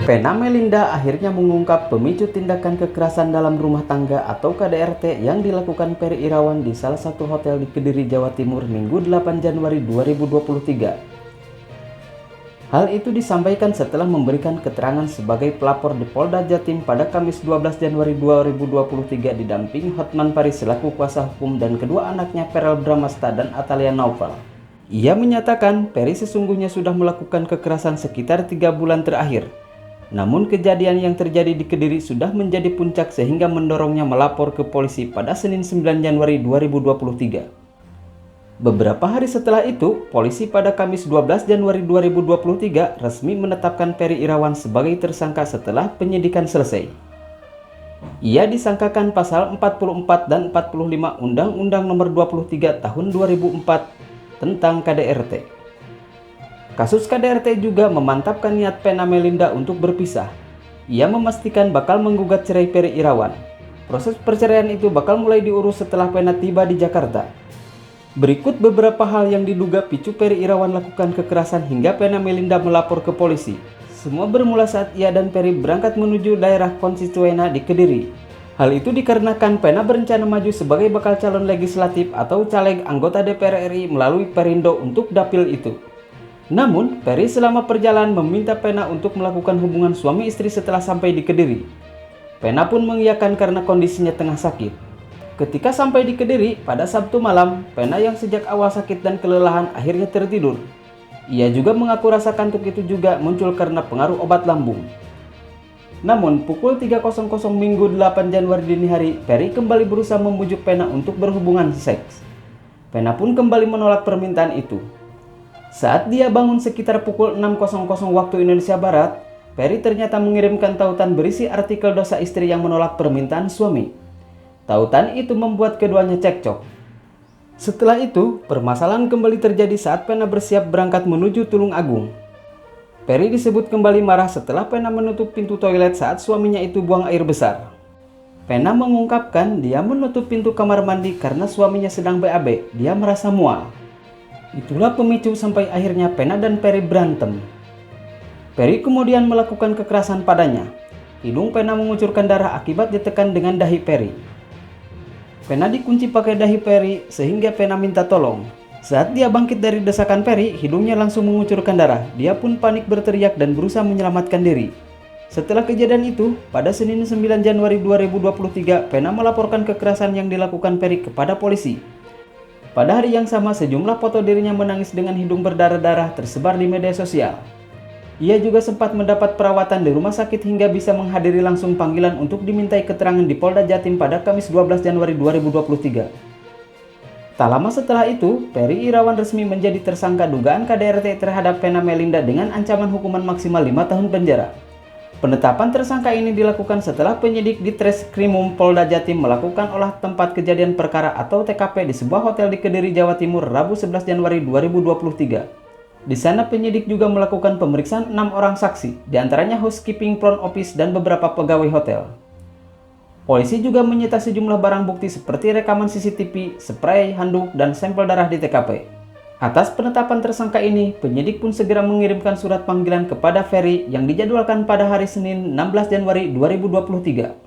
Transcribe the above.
Vena Melinda akhirnya mengungkap pemicu tindakan kekerasan dalam rumah tangga atau KDRT yang dilakukan Ferry Irawan di salah satu hotel di Kediri, Jawa Timur, Minggu 8 Januari 2023. Hal itu disampaikan setelah memberikan keterangan sebagai pelapor di Polda Jatim pada Kamis 12 Januari 2023 didampingi Hotman Paris selaku kuasa hukum dan kedua anaknya Verrel Bramasta dan Atalia Naufal. Ia menyatakan Ferry sesungguhnya sudah melakukan kekerasan sekitar 3 bulan terakhir. Namun kejadian yang terjadi di Kediri sudah menjadi puncak sehingga mendorongnya melapor ke polisi pada Senin 9 Januari 2023. Beberapa hari setelah itu, polisi pada Kamis 12 Januari 2023 resmi menetapkan Ferry Irawan sebagai tersangka setelah penyidikan selesai. Ia disangkakan pasal 44 dan 45 Undang-Undang Nomor 23 Tahun 2004 tentang KDRT. Kasus KDRT juga memantapkan niat Vena Melinda untuk berpisah. Ia memastikan bakal menggugat cerai Ferry Irawan. Proses perceraian itu bakal mulai diurus setelah Vena tiba di Jakarta. Berikut beberapa hal yang diduga picu Ferry Irawan lakukan kekerasan hingga Vena Melinda melapor ke polisi. Semua bermula saat ia dan Ferry berangkat menuju daerah konstituena di Kediri. Hal itu dikarenakan Vena berencana maju sebagai bakal calon legislatif atau caleg anggota DPR RI melalui Perindo untuk dapil itu. Namun, Ferry selama perjalanan meminta Vena untuk melakukan hubungan suami istri setelah sampai di Kediri. Vena pun mengiyakan karena kondisinya tengah sakit. Ketika sampai di Kediri pada Sabtu malam, Vena yang sejak awal sakit dan kelelahan akhirnya tertidur. Ia juga mengaku rasa kantuk itu juga muncul karena pengaruh obat lambung. Namun, pukul 3.00 Minggu 8 Januari dini hari, Ferry kembali berusaha membujuk Vena untuk berhubungan seks. Vena pun kembali menolak permintaan itu. Saat dia bangun sekitar pukul 6.00 waktu Indonesia Barat, Ferry ternyata mengirimkan tautan berisi artikel dosa istri yang menolak permintaan suami. Tautan itu membuat keduanya cekcok. Setelah itu, permasalahan kembali terjadi saat Vena bersiap berangkat menuju Tulung Agung. Ferry disebut kembali marah setelah Vena menutup pintu toilet saat suaminya itu buang air besar. Vena mengungkapkan dia menutup pintu kamar mandi karena suaminya sedang BAB, dia merasa mual. Itulah pemicu sampai akhirnya Vena dan Ferry berantem. Ferry kemudian melakukan kekerasan padanya. Hidung Vena mengucurkan darah akibat ditekan dengan dahi Ferry. Vena dikunci pakai dahi Ferry sehingga Vena minta tolong. Saat dia bangkit dari desakan Ferry, hidungnya langsung mengucurkan darah. Dia pun panik berteriak dan berusaha menyelamatkan diri. Setelah kejadian itu, pada Senin 9 Januari 2023, Vena melaporkan kekerasan yang dilakukan Ferry kepada polisi. Pada hari yang sama, sejumlah foto dirinya menangis dengan hidung berdarah-darah tersebar di media sosial. Ia juga sempat mendapat perawatan di rumah sakit hingga bisa menghadiri langsung panggilan untuk dimintai keterangan di Polda Jatim pada Kamis 12 Januari 2023. Tak lama setelah itu, Ferry Irawan resmi menjadi tersangka dugaan KDRT terhadap Vena Melinda dengan ancaman hukuman maksimal 5 tahun penjara. Penetapan tersangka ini dilakukan setelah penyidik di Treskrimum Polda Jatim melakukan olah tempat kejadian perkara atau TKP di sebuah hotel di Kediri, Jawa Timur, Rabu 11 Januari 2023. Di sana penyidik juga melakukan pemeriksaan 6 orang saksi, diantaranya housekeeping, front office, dan beberapa pegawai hotel. Polisi juga menyita sejumlah barang bukti seperti rekaman CCTV, spray, handuk, dan sampel darah di TKP. Atas penetapan tersangka ini, penyidik pun segera mengirimkan surat panggilan kepada Ferry yang dijadwalkan pada hari Senin 16 Januari 2023.